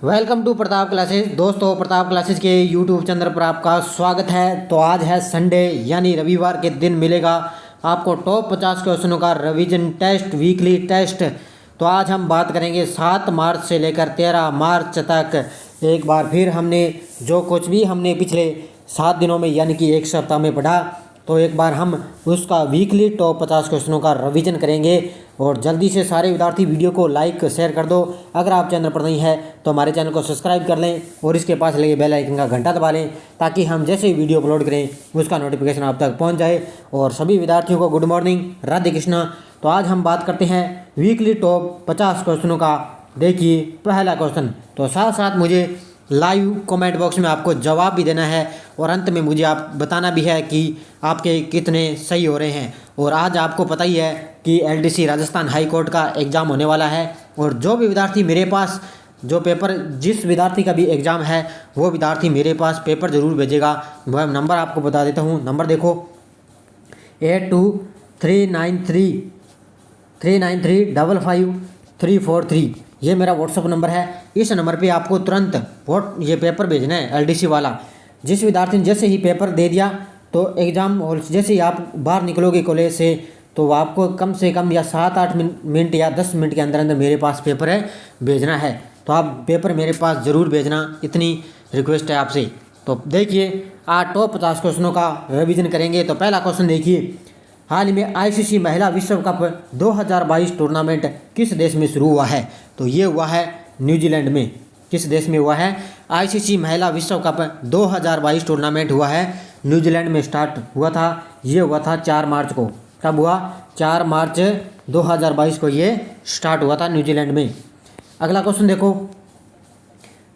Welcome to Pratap classes. दोस्तों, Pratap classes के YouTube channel पर आपका स्वागत है। तो आज है संडे यानी रविवार के दिन मिलेगा आपको टॉप 50 क्वेश्चनों का रिवीजन टेस्ट, वीकली टेस्ट। तो आज हम बात करेंगे 7 मार्च से लेकर 13 मार्च तक। एक बार फिर हमने जो कुछ भी हमने पिछले 7 दिनों में यानी कि एक सप्ताह में पढ़ा, तो एक बार हम उसका वीकली टॉप 50 क्वेश्चनों का रिवीजन करेंगे। और जल्दी से सारे विद्यार्थी वीडियो को लाइक शेयर कर दो। अगर आप चैनल पर नहीं है तो हमारे चैनल को सब्सक्राइब कर लें और इसके पास लगे बेल आइकन का घंटा दबा लें, ताकि हम जैसे ही वीडियो अपलोड करें उसका नोटिफिकेशन आप तक पहुंच जाए। और सभी विद्यार्थियों को गुड मॉर्निंग, राधे कृष्णा। तो आज हम बात करते हैं वीकली टॉप 50 क्वेश्चनों का। देखिए पहला क्वेश्चन, तो साथ साथ मुझे लाइव कमेंट बॉक्स में आपको जवाब भी देना है और अंत में मुझे आप बताना भी है कि आपके कितने सही हो रहे हैं। और आज आपको पता ही है कि एलडीसी राजस्थान हाई कोर्ट का एग्ज़ाम होने वाला है। और जो भी विद्यार्थी मेरे पास जो पेपर, जिस विद्यार्थी का भी एग्ज़ाम है वो विद्यार्थी मेरे पास पेपर ज़रूर भेजेगा। वह नंबर आपको बता देता हूँ। नंबर देखो 8239355343, ये मेरा व्हाट्सअप नंबर है। इस नंबर पे आपको तुरंत ये पेपर भेजना है एलडीसी वाला। जिस विद्यार्थी ने जैसे ही पेपर दे दिया तो एग्ज़ाम हॉल जैसे ही आप बाहर निकलोगे कॉलेज से, तो आपको कम से कम या 7-8 मिनट या 10 मिनट के अंदर अंदर मेरे पास पेपर है भेजना है। तो आप पेपर मेरे पास ज़रूर भेजना, इतनी रिक्वेस्ट है आपसे। तो देखिए आज टॉप 50 क्वेश्चनों का रिवीजन करेंगे। तो पहला क्वेश्चन देखिए, हाल ही में आईसीसी महिला विश्व कप 2022 टूर्नामेंट किस देश में शुरू हुआ है? तो ये हुआ है न्यूजीलैंड में। किस देश में हुआ है? आईसीसी महिला विश्व कप 2022 टूर्नामेंट हुआ है न्यूजीलैंड में स्टार्ट हुआ था। ये हुआ था 4 मार्च को। कब हुआ? 4 मार्च 2022 को ये स्टार्ट हुआ था न्यूजीलैंड में। अगला क्वेश्चन देखो,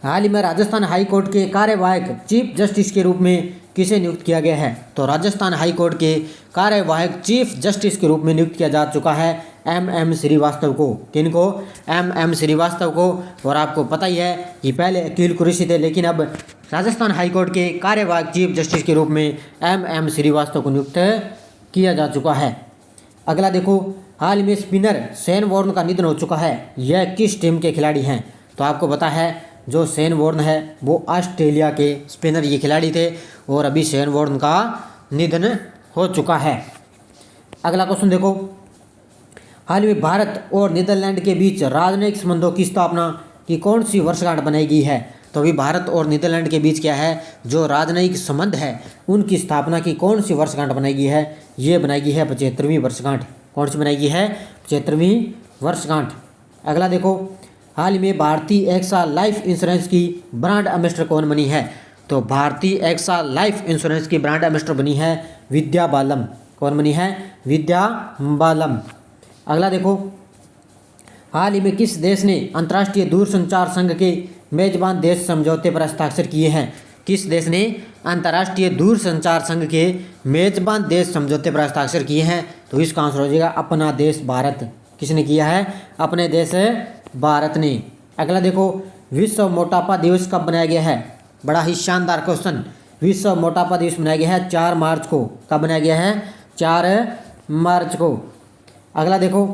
हाल ही में राजस्थान हाई कोर्ट के कार्यवाहक चीफ जस्टिस के रूप में किसे नियुक्त किया गया है? तो राजस्थान हाई कोर्ट के कार्यवाहक चीफ जस्टिस के रूप में नियुक्त किया जा चुका है एम श्रीवास्तव को। किनको? एम श्रीवास्तव को। और आपको पता ही है कि पहले अकील कुरैशी थे, लेकिन अब राजस्थान हाई कोर्ट के कार्यवाहक चीफ जस्टिस के रूप में एम श्रीवास्तव को नियुक्त किया जा चुका है। अगला देखो, हाल में स्पिनर शेन वॉर्न का निधन हो चुका है। यह किस टीम के खिलाड़ी हैं? तो आपको पता है जो शेन वॉर्न है वो ऑस्ट्रेलिया के स्पिनर ये खिलाड़ी थे और अभी शेन वॉर्न का निधन हो चुका है। अगला क्वेश्चन देखो, हाल में भारत और नीदरलैंड के बीच राजनयिक संबंधों की स्थापना की कौन सी वर्षगांठ बनाई गई है? तो अभी भारत और नीदरलैंड के बीच क्या है, जो राजनयिक संबंध है उनकी स्थापना की कौन सी वर्षगांठ बनाई गई है? ये बनाई गई है 75वीं वर्षगांठ। कौन सी बनाई गई है? 75वीं वर्षगांठ। अगला देखो, हाल ही में भारतीय एक्सा लाइफ इंश्योरेंस की ब्रांड एम्बेसडर कौन बनी है? तो भारतीय एक्सा लाइफ इंश्योरेंस की ब्रांड एम्बेसडर बनी है विद्या बालन। कौन बनी है? विद्या बालन। अगला देखो, हाल ही में किस देश ने अंतर्राष्ट्रीय दूरसंचार संघ के मेजबान देश समझौते पर हस्ताक्षर किए हैं? किस देश ने अंतर्राष्ट्रीय दूरसंचार संघ के मेजबान देश समझौते पर हस्ताक्षर किए हैं? तो इसका आंसर हो जाएगा अपना देश भारत। किसने किया है? अपने देश भारत ने। अगला देखो, विश्व मोटापा दिवस कब मनाया गया है? बड़ा ही शानदार क्वेश्चन। विश्व मोटापा दिवस मनाया गया है 4 मार्च को। कब मनाया गया है? 4 मार्च को। अगला देखो,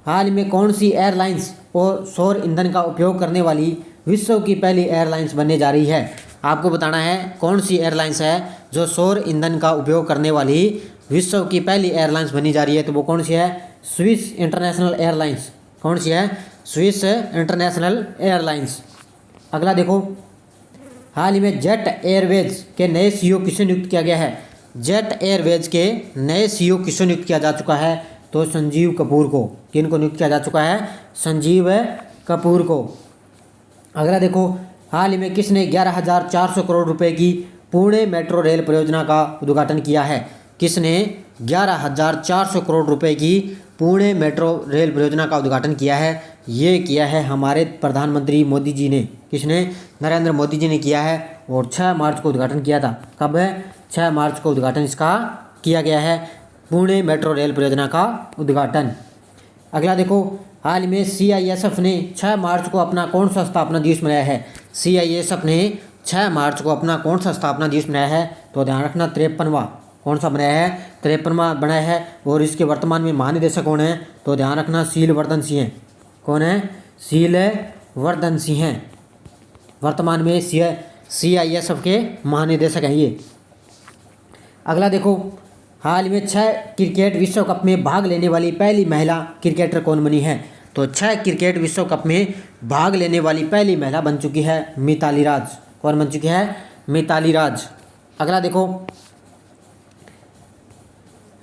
हाल में कौन सी एयरलाइंस और सौर ईंधन का उपयोग करने वाली विश्व की पहली एयरलाइंस बनने जा रही है? आपको बताना है कौन सी एयरलाइंस है जो सौर ईंधन का उपयोग करने वाली विश्व की पहली एयरलाइंस बनी जा रही है। तो वो कौन सी है? Swiss international airlines. कौन सी है? Swiss international airlines. अगला देखो, हाल ही में जेट एयरवेज के नए सीईओ किसे नियुक्त किया गया है? जेट एयरवेज के नए सीईओ किसे नियुक्त किया जा चुका है? तो संजीव कपूर को। किनको नियुक्त किया जा चुका है? संजीव कपूर को। अगला देखो, हाल ही में किसने 11,400 करोड़ रुपए की पुणे मेट्रो रेल परियोजना का उद्घाटन किया है? किसने 11,400 करोड़ रुपए की पुणे मेट्रो रेल परियोजना का उद्घाटन किया है? ये किया है हमारे प्रधानमंत्री मोदी जी ने। किसने? नरेंद्र मोदी जी ने किया है। और 6 मार्च को उद्घाटन किया था। कब है? 6 मार्च को उद्घाटन इसका किया गया है, पुणे मेट्रो रेल परियोजना का उद्घाटन। अगला देखो, हाल में सीआईएसएफ ने 6 मार्च को अपना कौन सा स्थापना दिवस मनाया है? सीआईएसएफ ने 6 मार्च को अपना कौन सा स्थापना दिवस मनाया है? तो ध्यान रखना 53वां। कौन सा बनाया है? 53वां बनाया है। और इसके वर्तमान में महानिदेशक कौन है? तो ध्यान रखना शीलवर्धन सिंह। कौन है? शीलवर्धन सिंह। वर्तमान में CISF के महानिदेशक हैं ये। अगला देखो, हाल में 6 क्रिकेट विश्व कप में भाग लेने वाली पहली महिला क्रिकेटर कौन बनी है? तो 6 क्रिकेट विश्व कप में भाग लेने वाली पहली महिला बन चुकी है मिताली राज। कौन बन चुकी है? मिताली राज। अगला देखो,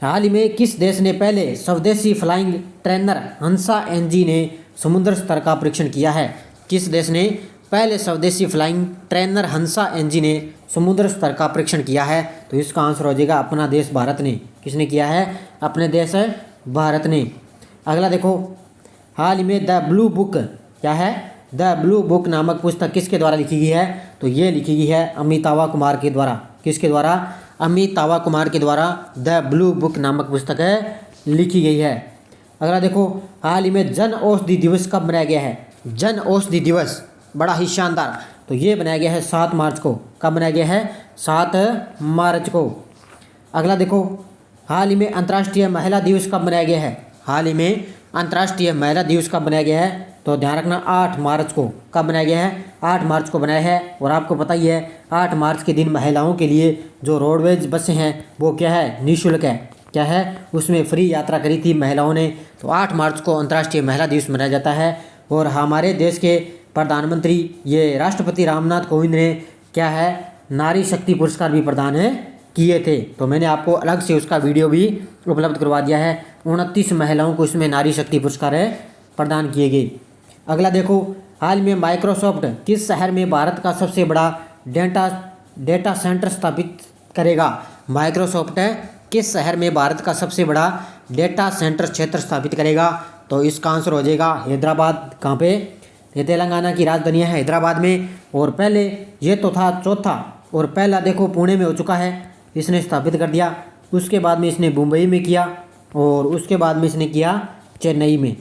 हाल ही में किस देश ने पहले स्वदेशी फ्लाइंग ट्रेनर हंसा एनजी ने समुद्र स्तर का परीक्षण किया है? किस देश ने पहले स्वदेशी फ्लाइंग ट्रेनर हंसा एनजी ने समुद्र स्तर का परीक्षण किया है? तो इसका आंसर हो जाएगा अपना देश भारत ने। किसने किया है? अपने देश भारत ने। अगला देखो, हाल ही में द ब्लू बुक, क्या है? द ब्लू बुक नामक पुस्तक किसके द्वारा लिखी गई है? तो ये लिखी गई है अमितावा कुमार के द्वारा। किसके द्वारा? अमितावा कुमार के द्वारा द ब्लू बुक नामक पुस्तक लिखी गई है। अगला देखो, हाल ही में जन औषधि दिवस कब मनाया गया है? जन औषधि दिवस बड़ा ही शानदार, तो ये बनाया गया है 7 मार्च को। कब बनाया गया है? 7 मार्च को। अगला देखो, हाल ही में अंतर्राष्ट्रीय महिला दिवस कब मनाया गया है? हाल ही में अंतर्राष्ट्रीय महिला दिवस कब बनाया गया है? तो ध्यान रखना 8 मार्च को। कब बनाया गया है? 8 मार्च को बनाया है। और आपको पता ही है 8 मार्च के दिन महिलाओं के लिए जो रोडवेज बसें हैं वो क्या है? निःशुल्क है। क्या है? उसमें फ्री यात्रा करी थी महिलाओं ने। तो 8 मार्च को अंतर्राष्ट्रीय महिला दिवस मनाया जाता है। और हमारे देश के प्रधानमंत्री ये राष्ट्रपति रामनाथ कोविंद ने क्या है? नारी शक्ति पुरस्कार भी प्रदान किए थे। तो मैंने आपको अलग से उसका वीडियो भी उपलब्ध करवा दिया है। 29 महिलाओं को इसमें नारी शक्ति पुरस्कार प्रदान किए गए। अगला देखो, हाल में माइक्रोसॉफ्ट किस शहर में भारत का सबसे बड़ा डेटा सेंटर स्थापित करेगा? माइक्रोसॉफ्ट किस शहर में भारत का सबसे बड़ा डेटा सेंटर क्षेत्र स्थापित करेगा? तो इसका आंसर हो जाएगा हैदराबाद। कहाँ पे? ये तेलंगाना की राजधानी है हैदराबाद में। और पहले ये तो था चौथा, और पहला देखो पुणे में हो चुका है, इसने स्थापित कर दिया। उसके बाद में इसने मुंबई में किया, और उसके बाद में इसने किया चेन्नई में।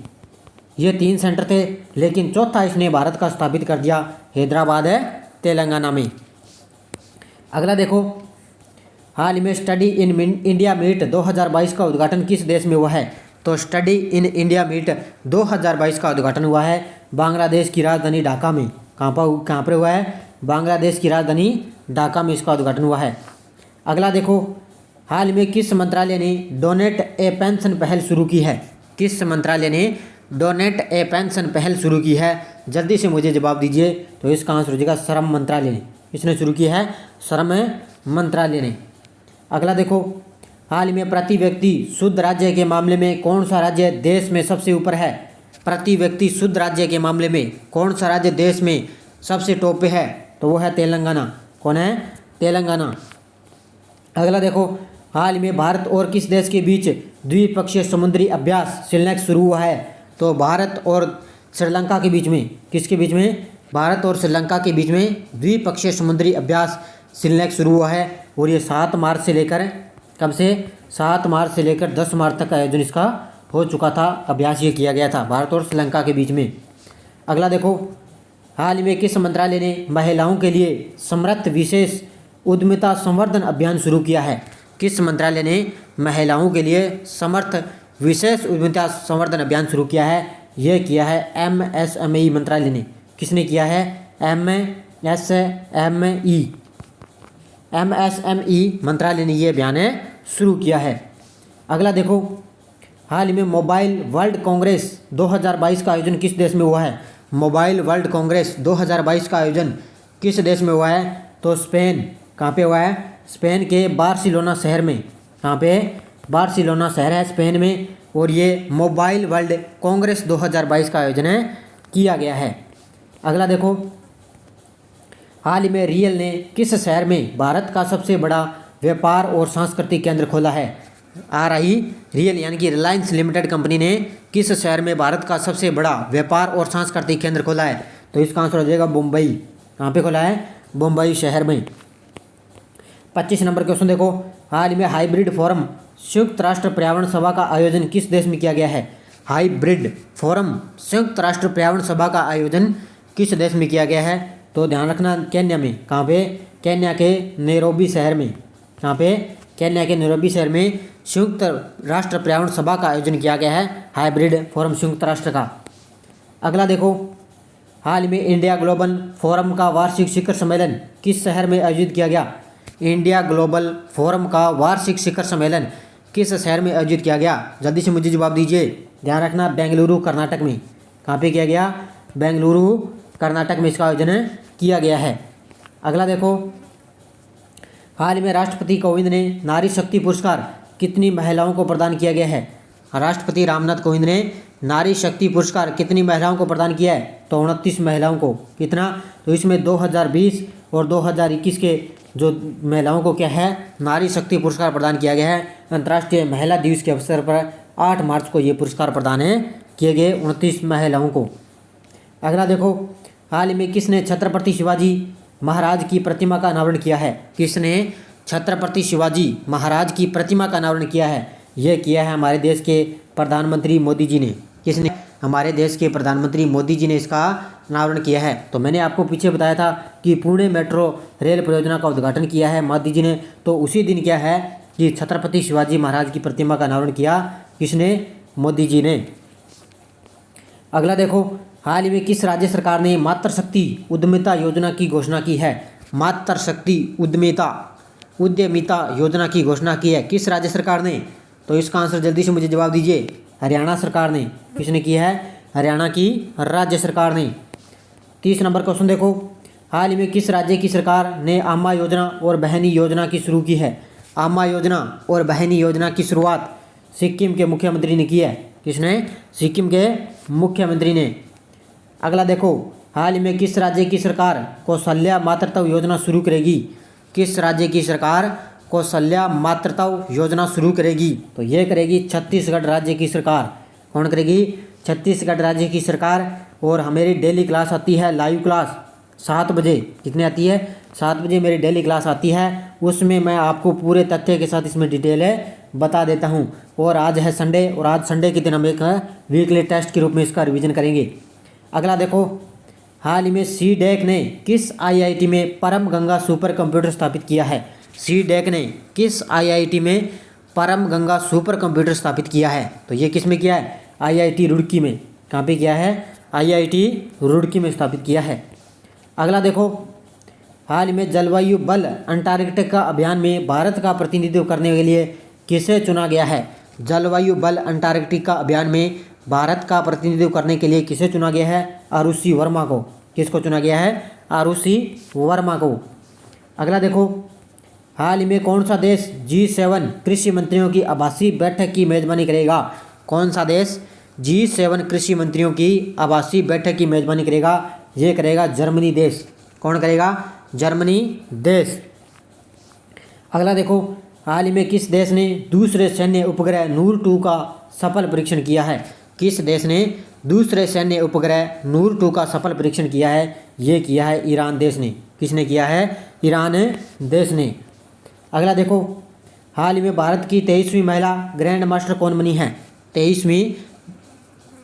ये 3 सेंटर थे, लेकिन चौथा इसने भारत का स्थापित कर दिया, हैदराबाद है तेलंगाना में। अगला देखो, हाल ही में स्टडी इन इंडिया मीट 2022 का उद्घाटन किस देश में हुआ है? तो स्टडी इन इंडिया मीट 2022 का उद्घाटन हुआ है बांग्लादेश की राजधानी ढाका में। कहाँ पर हुआ है? बांग्लादेश की राजधानी ढाका में इसका उद्घाटन हुआ है। अगला देखो, हाल में किस मंत्रालय ने डोनेट ए पेंशन पहल शुरू की है? किस मंत्रालय ने डोनेट ए पेंशन पहल शुरू की है? जल्दी से मुझे जवाब दीजिए। तो इसका आंसर हो जाएगा श्रम मंत्रालय ने। किसने शुरू किया है? श्रम मंत्रालय ने। अगला देखो, हाल में प्रति व्यक्ति शुद्ध राज्य के मामले में कौन सा राज्य देश में सबसे ऊपर है? प्रति व्यक्ति शुद्ध राज्य के मामले में कौन सा राज्य देश में सबसे टॉप पे है? तो वो है तेलंगाना। कौन है? तेलंगाना। अगला देखो, हाल में भारत और किस देश के बीच द्विपक्षीय समुद्री अभ्यास श्रीलंका शुरू हुआ है? तो भारत और श्रीलंका के बीच में, किसके बीच में? भारत और श्रीलंका के बीच में द्विपक्षीय समुद्री अभ्यास श्रीलंका शुरू हुआ है। और ये 7 मार्च से लेकर, कब से? 7 मार्च से लेकर 10 मार्च तक का आयोजन इसका हो चुका था। अभ्यास ये किया गया था भारत और श्रीलंका के बीच में। अगला देखो, हाल में किस मंत्रालय ने महिलाओं के लिए समर्थ विशेष उद्यमिता संवर्धन अभियान शुरू किया है? किस मंत्रालय ने महिलाओं के लिए समर्थ विशेष उद्यमिता संवर्धन अभियान शुरू किया है? यह किया है MSME मंत्रालय ने। किसने किया है? MSME मंत्रालय ने यह अभियान शुरू किया है। अगला देखो, हाल में मोबाइल वर्ल्ड कांग्रेस 2022 का आयोजन किस देश में हुआ है? मोबाइल वर्ल्ड कांग्रेस 2022 का आयोजन किस देश में हुआ है? तो स्पेन। कहाँ पे हुआ है? स्पेन के बार्सिलोना शहर में। कहाँ पे? बार्सिलोना शहर है स्पेन में। और ये मोबाइल वर्ल्ड कांग्रेस 2022 का आयोजन किया गया है। अगला देखो, हाल ही में रियल ने किस शहर में भारत का सबसे बड़ा व्यापार और सांस्कृतिक केंद्र खोला है? रियल यानी कि रिलायंस लिमिटेड कंपनी ने किस शहर में भारत का सबसे बड़ा व्यापार और सांस्कृतिक केंद्र खोला है? तो इसका आंसर हो जाएगा मुंबई। कहाँ पे खोला है? मुंबई शहर में। 25 नंबर क्वेश्चन देखो, हाल में हाइब्रिड फोरम संयुक्त राष्ट्र पर्यावरण सभा का आयोजन किस देश में किया गया है? हाइब्रिड फोरम संयुक्त राष्ट्र पर्यावरण सभा का आयोजन किस देश में किया गया है? तो ध्यान रखना, केन्या में। कहाँ पे? केन्या के नैरोबी शहर में। कहाँ पे? केन्या के नैरोबी शहर में संयुक्त राष्ट्र पर्यावरण सभा का आयोजन किया गया है, हाइब्रिड फोरम संयुक्त राष्ट्र का। अगला देखो, हाल में इंडिया ग्लोबल फोरम का वार्षिक शिखर सम्मेलन किस शहर में आयोजित किया गया? इंडिया ग्लोबल फोरम का वार्षिक शिखर सम्मेलन किस शहर में आयोजित किया गया? जल्दी से मुझे जवाब दीजिए। ध्यान रखना, बेंगलुरु कर्नाटक में। कहाँ पे किया गया? बेंगलुरु कर्नाटक में इसका आयोजन किया गया है। अगला देखो, हाल में राष्ट्रपति कोविंद ने नारी शक्ति पुरस्कार कितनी महिलाओं को प्रदान किया गया है? राष्ट्रपति रामनाथ कोविंद ने नारी शक्ति पुरस्कार कितनी महिलाओं को प्रदान किया है? तो 29 महिलाओं को। कितना? तो इसमें 2020 और 2021 के जो महिलाओं को क्या है, नारी शक्ति पुरस्कार प्रदान किया गया है। अंतर्राष्ट्रीय महिला दिवस के अवसर पर 8 मार्च को ये पुरस्कार प्रदान किए गए 29 महिलाओं को। अगला देखो, हाल में किसने छत्रपति शिवाजी महाराज की प्रतिमा का अनावरण किया है? किसने छत्रपति शिवाजी महाराज की प्रतिमा का अनावरण किया है? यह किया है हमारे देश के प्रधानमंत्री मोदी जी ने। किसने? हमारे देश के प्रधानमंत्री मोदी जी ने इसका अनावरण किया है। तो मैंने आपको पीछे बताया था कि पुणे मेट्रो रेल परियोजना का उद्घाटन किया है मोदी जी ने, तो उसी दिन क्या है कि छत्रपति शिवाजी महाराज की प्रतिमा का अनावरण किया। किसने? मोदी जी ने। अगला देखो, हाल ही में किस राज्य सरकार ने मातृशक्ति उद्यमिता योजना की घोषणा की है? मातृशक्ति उद्यमिता योजना की घोषणा की है किस राज्य सरकार ने? तो इसका आंसर जल्दी से मुझे जवाब दीजिए। हरियाणा सरकार ने। किसने की है? हरियाणा की राज्य सरकार ने। 30 नंबर क्वेश्चन देखो, हाल ही में किस राज्य की सरकार ने आमा योजना और बहनी योजना की शुरू की है? आमा योजना और बहनी योजना की शुरुआत सिक्किम के मुख्यमंत्री ने की है। किसने? सिक्किम के मुख्यमंत्री ने। अगला देखो, हाल ही में किस राज्य की सरकार कौशल्या मातृत्व योजना शुरू करेगी? किस राज्य की सरकार कौशल्या मातृत्व योजना शुरू करेगी? तो ये करेगी छत्तीसगढ़ राज्य की सरकार। कौन करेगी? छत्तीसगढ़ राज्य की सरकार। और हमारी डेली क्लास आती है लाइव क्लास 7 बजे। कितने आती है? 7 बजे मेरी डेली क्लास आती है। उसमें मैं आपको पूरे तथ्य के साथ इसमें डिटेल बता देता हूँ। और आज है संडे, और आज संडे के दिन हम एक वीकली टेस्ट के रूप में इसका रिवीजन करेंगे। अगला देखो, हाल ही में CDAC ने किस IIT में परम गंगा सुपर कंप्यूटर स्थापित किया है? CDAC ने किस IIT में परम गंगा सुपर कंप्यूटर स्थापित किया है? तो ये किस में किया है? IIT रुड़की में। कहाँ पे किया है? IIT रुड़की में स्थापित किया है। अगला देखो, हाल ही में जलवायु बल अंटार्कटिका अभियान में भारत का प्रतिनिधित्व करने के लिए किसे चुना गया है? जलवायु बल अंटार्कटिका अभियान में भारत का प्रतिनिधित्व करने के लिए किसे चुना गया है? आरुषि वर्मा को। किसको चुना गया है? आरुषि वर्मा को। अगला देखो, हाल ही में कौन सा देश G7 कृषि मंत्रियों की आभासी बैठक की मेजबानी करेगा? कौन सा देश G7 कृषि मंत्रियों की आभासी बैठक की मेजबानी करेगा? ये करेगा जर्मनी देश। कौन करेगा? जर्मनी देश। अगला देखो, हाल ही में किस देश ने दूसरे सैन्य उपग्रह नूर 2 का सफल परीक्षण किया है? किस देश ने दूसरे सैन्य उपग्रह नूर 2 का सफल परीक्षण किया है? ये किया है ईरान देश ने। किसने किया है? ईरान देश ने। अगला देखो, हाल ही में भारत की 23वीं महिला ग्रैंड मास्टर कौन बनी है?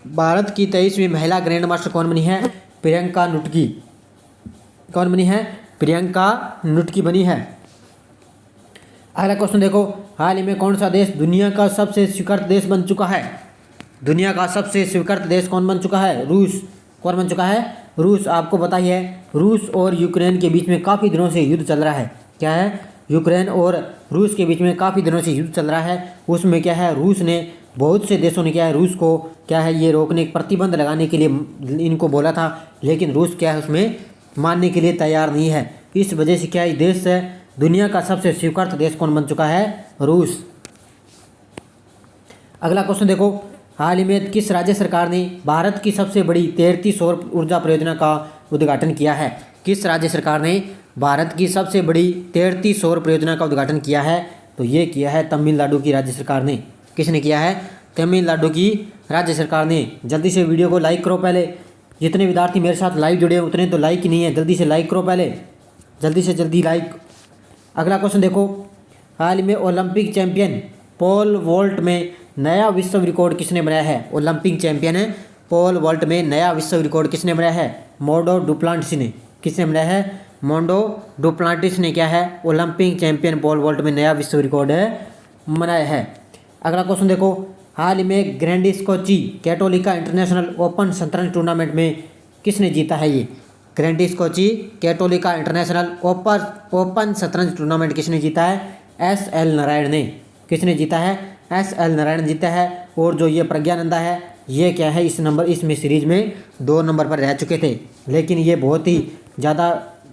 भारत की 23वीं महिला ग्रैंड मास्टर कौन बनी है? प्रियंका नुटकी। कौन बनी है? प्रियंका नुटकी बनी है। अगला क्वेश्चन देखो, हाल ही में कौन सा देश दुनिया का सबसे स्वीकृत देश बन चुका है? दुनिया का सबसे स्वीकृत देश कौन बन चुका है? रूस। कौन बन चुका है? रूस। आपको पता ही है, रूस और यूक्रेन के बीच में काफ़ी दिनों से युद्ध चल रहा है। क्या है? यूक्रेन और रूस के बीच में काफ़ी दिनों से युद्ध चल रहा है। उसमें क्या है, रूस ने, बहुत से देशों ने क्या है, रूस को क्या है, ये रोकने, प्रतिबंध लगाने के लिए इनको बोला था, लेकिन रूस क्या है, उसमें मानने के लिए तैयार नहीं है। इस वजह से क्या है, देश है दुनिया का सबसे स्वीकृत देश कौन बन चुका है? रूस। अगला क्वेश्चन देखो, हाल ही में किस राज्य सरकार ने भारत की सबसे बड़ी तैरती सौर ऊर्जा परियोजना का उद्घाटन किया है? किस राज्य सरकार ने भारत की सबसे बड़ी तैरती सौर परियोजना का उद्घाटन किया है? तो ये किया है तमिलनाडु की राज्य सरकार ने। किसने किया है? तमिलनाडु की राज्य सरकार ने। जल्दी से वीडियो को लाइक करो पहले। जितने विद्यार्थी मेरे साथ लाइव जुड़े हैं उतने तो लाइक ही नहीं है, जल्दी से लाइक करो पहले, जल्दी से जल्दी लाइक। अगला क्वेश्चन देखो, हाल ही में ओलंपिक चैंपियन पोल वॉल्ट में नया विश्व रिकॉर्ड किसने बनाया है? ओलंपिक चैंपियन है पोल वॉल्ट में नया विश्व रिकॉर्ड किसने बनाया है? मोंडो डुप्लांटिस ने। किसने बनाया है? मोंडो डुप्लांटिस ने क्या है, ओलंपिक चैंपियन पोल वॉल्ट में नया विश्व रिकॉर्ड बनाया है। अगला क्वेश्चन देखो, हाल ही में grandis Kochi Cattolica international open शतरंज टूर्नामेंट में किसने जीता है ये? Grandis Kochi Cattolica international open शतरंज टूर्नामेंट किसने जीता है? एस.एल. नारायण ने। किसने जीता है? एस.एल. नारायण जीता है। और जो ये प्रज्ञानंदा है ये क्या है, इसमें सीरीज में 2 नंबर पर रह चुके थे, लेकिन ये बहुत ही ज़्यादा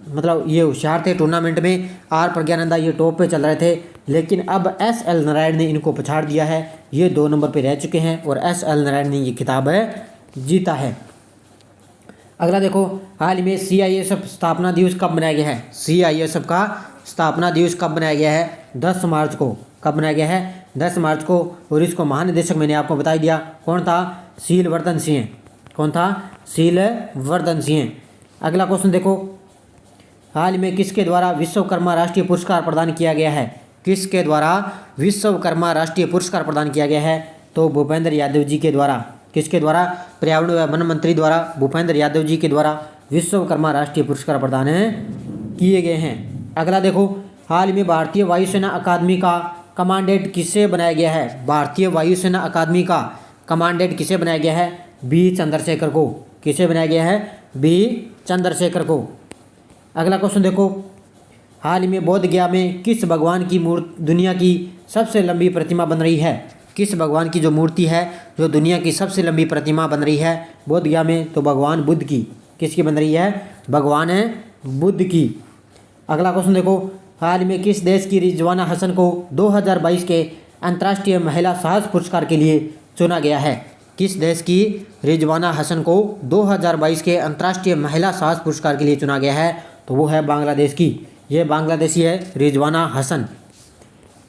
मतलब ये होशियार थे टूर्नामेंट में। आर प्रज्ञानंदा ये टॉप पे चल रहे थे, लेकिन अब एस.एल. नारायण ने इनको पछाड़ दिया है। ये 2 नंबर पे रह चुके हैं और एस.एल. नारायण ने ये खिताब जीता है। अगला देखो, हाल ही में CISF स्थापना दिवस कब मनाया गया है? CISF का स्थापना दिवस कब मनाया गया है? 10 मार्च को। कब मनाया गया है? 10 मार्च को। और इसको महानिदेशक मैंने आपको बता दिया, कौन था? शीलवर्धन सिंह। कौन था? शीलवर्धन सिंह। अगला क्वेश्चन देखो, हाल में किसके द्वारा विश्वकर्मा राष्ट्रीय पुरस्कार प्रदान किया गया है? किसके द्वारा विश्वकर्मा राष्ट्रीय पुरस्कार प्रदान किया गया है? तो भूपेंद्र यादव जी के द्वारा। किसके द्वारा? पर्यावरण व वन मंत्री द्वारा, भूपेंद्र यादव जी के द्वारा विश्वकर्मा राष्ट्रीय पुरस्कार प्रदान किए गए हैं। अगला देखो, हाल में भारतीय वायुसेना अकादमी का कमांडेंट किसे बनाया गया है? भारतीय वायुसेना अकादमी का कमांडेंट किसे बनाया गया है? बी चंद्रशेखर को। किसे बनाया गया है? बी चंद्रशेखर को। अगला क्वेश्चन देखो, हाल ही में बोध गया में किस भगवान की मूर्ति दुनिया की सबसे लंबी प्रतिमा बन रही है? किस भगवान की जो मूर्ति है जो दुनिया की सबसे लंबी प्रतिमा बन रही है बोध गया में? तो भगवान बुद्ध की। किसकी बन रही है? भगवान बुद्ध की। अगला क्वेश्चन देखो, हाल में किस देश की रिजवाना हसन को 2022 के अंतर्राष्ट्रीय महिला साहस पुरस्कार के लिए चुना गया है? किस देश की रिजवाना हसन को 2022 के अंतर्राष्ट्रीय महिला साहस पुरस्कार के लिए चुना गया है? तो वो है बांग्लादेश की। ये बांग्लादेशी है रिजवाना हसन।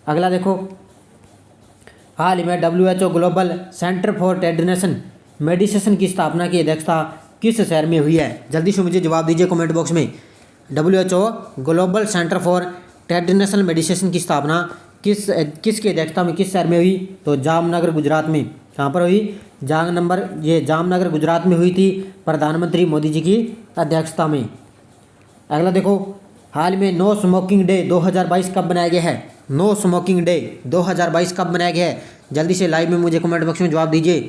अगला देखो, हाल ही में WHO global centre for traditional medicine की स्थापना की अध्यक्षता किस शहर में हुई है? जल्दी से मुझे जवाब दीजिए कमेंट बॉक्स में। WHO global centre for traditional medicine की स्थापना किसकी अध्यक्षता में किस शहर में हुई? तो जामनगर गुजरात में। कहाँ पर हुई? जामनगर गुजरात में हुई थी, प्रधानमंत्री मोदी जी की अध्यक्षता में। अगला देखो, हाल में नो स्मोकिंग डे 2022 कब बनाया गया है? नो स्मोकिंग डे 2022 कब बनाया गया है? जल्दी से लाइव में मुझे कमेंट बॉक्स में जवाब दीजिए।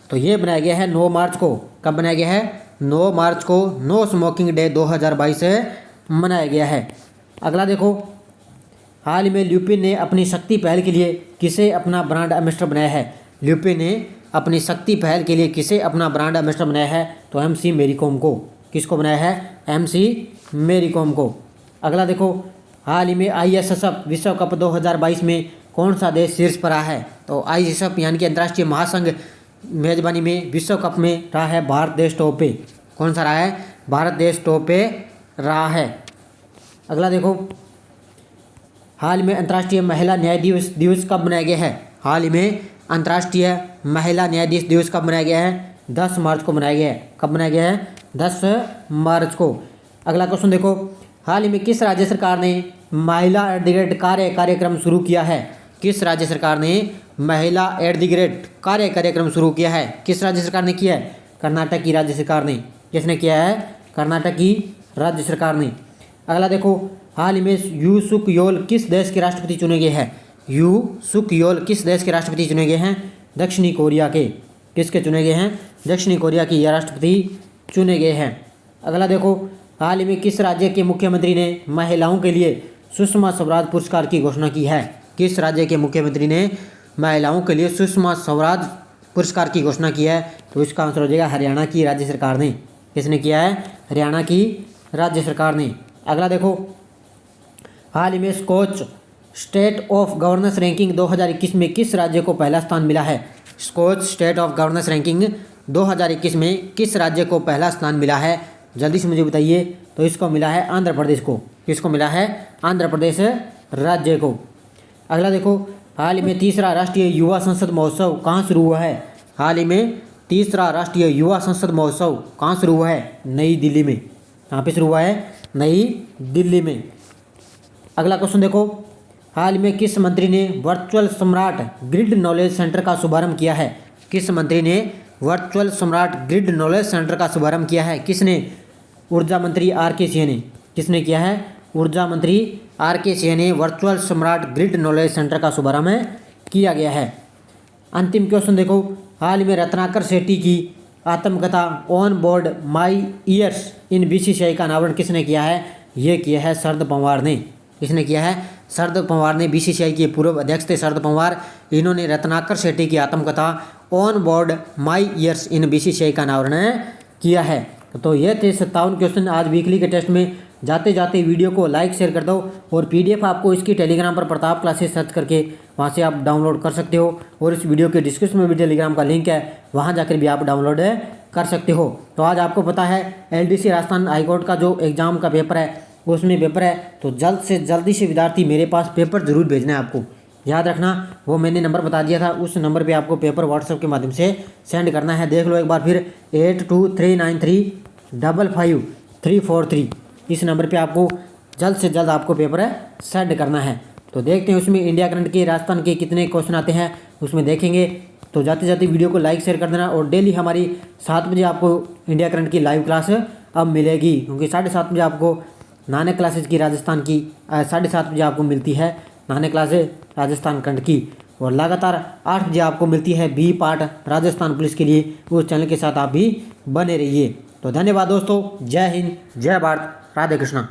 तो ये बनाया गया है 9 मार्च को। कब बनाया गया है? 9 मार्च को नो स्मोकिंग डे 2022 मनाया गया है। अगला देखो, हाल में ल्यूपिन ने अपनी शक्ति पहल के लिए किसे अपना ब्रांड एम्बेसडर बनाया है? ल्यूपिन ने अपनी शक्ति पहल के लिए किसे अपना ब्रांड एम्बेसडर बनाया है? तो MC मेरी कॉम को। किसको बनाया है? MC मेरी कॉम को। अगला देखो, हाल ही में ISSF विश्व कप 2022 में कौन सा देश शीर्ष पर रहा है? तो ISSF यानी कि अंतर्राष्ट्रीय महासंघ मेजबानी में विश्व कप में रहा है भारत देश टॉप पे। कौन सा रहा है? भारत देश टॉप पे रहा है। अगला देखो, हाल में अंतर्राष्ट्रीय महिला न्याय दिवस कब मनाया गया है? हाल ही में अंतर्राष्ट्रीय महिला न्यायाधीश दिवस कब मनाया गया है? 10 मार्च को मनाया गया है। कब मनाया गया है? 10 मार्च को। अगला क्वेश्चन देखो, हाल ही में किस राज्य सरकार ने महिला एट द रेट कार्यक्रम शुरू किया है? किस राज्य सरकार ने महिला एट द रेट कार्यक्रम शुरू किया है? किस राज्य सरकार ने किया है? कर्नाटक की राज्य सरकार ने। किसने किया है? कर्नाटक की राज्य सरकार ने। अगला देखो, हाल ही में यू सुक योल किस देश के राष्ट्रपति चुने गए हैं? यू सुक योल किस देश के राष्ट्रपति चुने गए हैं? दक्षिणी कोरिया के। किसके चुने गए हैं? दक्षिणी कोरिया की यह राष्ट्रपति चुने गए हैं। अगला देखो, हाल ही में किस राज्य के मुख्यमंत्री ने महिलाओं के लिए सुषमा स्वराज पुरस्कार की घोषणा की है? किस राज्य के मुख्यमंत्री ने महिलाओं के लिए सुषमा स्वराज पुरस्कार की घोषणा की है? तो इसका आंसर हो जाएगा हरियाणा की राज्य सरकार ने। किसने किया है? हरियाणा की राज्य सरकार ने। अगला देखो, हाल ही में Skoch state of governance ranking 2021 में किस राज्य को पहला स्थान मिला है? Skoch state of governance ranking 2021 में किस राज्य को पहला स्थान मिला है? जल्दी से मुझे बताइए। तो इसको मिला है आंध्र प्रदेश को। किसको मिला है? आंध्र प्रदेश राज्य को। अगला देखो, हाल ही में तीसरा राष्ट्रीय युवा संसद महोत्सव कहाँ शुरू हुआ है? हाल ही में तीसरा राष्ट्रीय युवा संसद महोत्सव कहाँ शुरू हुआ है? नई दिल्ली में। कहाँ पे शुरू हुआ है? नई दिल्ली में। अगला क्वेश्चन देखो, हाल में किस मंत्री ने वर्चुअल सम्राट ग्रिड नॉलेज सेंटर का शुभारंभ किया है? किस मंत्री ने वर्चुअल सम्राट ग्रिड नॉलेज सेंटर का शुभारंभ किया है? किसने? ऊर्जा मंत्री R.K. सिंह ने। किसने किया है? ऊर्जा मंत्री R.K. सिंह ने वर्चुअल सम्राट ग्रिड नॉलेज सेंटर का शुभारंभ किया गया है। अंतिम क्वेश्चन देखो, हाल ही में रत्नाकर सेठी की आत्मकथा on board my years in BCCI का अनावरण किसने किया है? ये किया है शरद पवार ने। किसने किया है? शरद पवार ने। बीसीसीआई के पूर्व अध्यक्ष थे शरद पवार। इन्होंने रत्नाकर सेठी की आत्मकथा on board my years in BCCI का अनावरण किया है। तो ये थे 57 क्वेश्चन आज वीकली के टेस्ट में। जाते जाते वीडियो को लाइक शेयर कर दो और पीडीएफ आपको इसकी टेलीग्राम पर प्रताप क्लासेस सर्च करके वहाँ से आप डाउनलोड कर सकते हो और इस वीडियो के डिस्क्रिप्शन में भी टेलीग्राम का लिंक है, वहाँ जाकर भी आप डाउनलोड कर सकते हो। तो आज आपको पता है एलडीसी राजस्थान हाईकोर्ट का जो एग्जाम का पेपर है उसमें पेपर है, तो जल्द से जल्दी से विद्यार्थी मेरे पास पेपर जरूर भेजना है आपको। याद रखना वो मैंने नंबर बता दिया था, उस नंबर पे आपको पेपर व्हाट्सएप के माध्यम से सेंड करना है। देख लो एक बार फिर 8239355343 इस नंबर पे आपको जल्द से जल्द आपको पेपर सेंड करना है। तो देखते हैं उसमें इंडिया करंट के राजस्थान के कितने क्वेश्चन आते हैं उसमें देखेंगे। तो जाते जाते वीडियो को लाइक शेयर कर देना और डेली हमारी 7 बजे आपको इंडिया करंट की लाइव क्लास अब मिलेगी, क्योंकि 7:30 बजे आपको नानक क्लासेज की राजस्थान की 7:30 बजे आपको मिलती है नानक क्लासेज राजस्थान करंट की, और लगातार 8 बजे आपको मिलती है बी पार्ट राजस्थान पुलिस के लिए। उस चैनल के साथ आप भी बने रहिए। तो धन्यवाद दोस्तों, जय हिंद, जय भारत, राधे कृष्णा।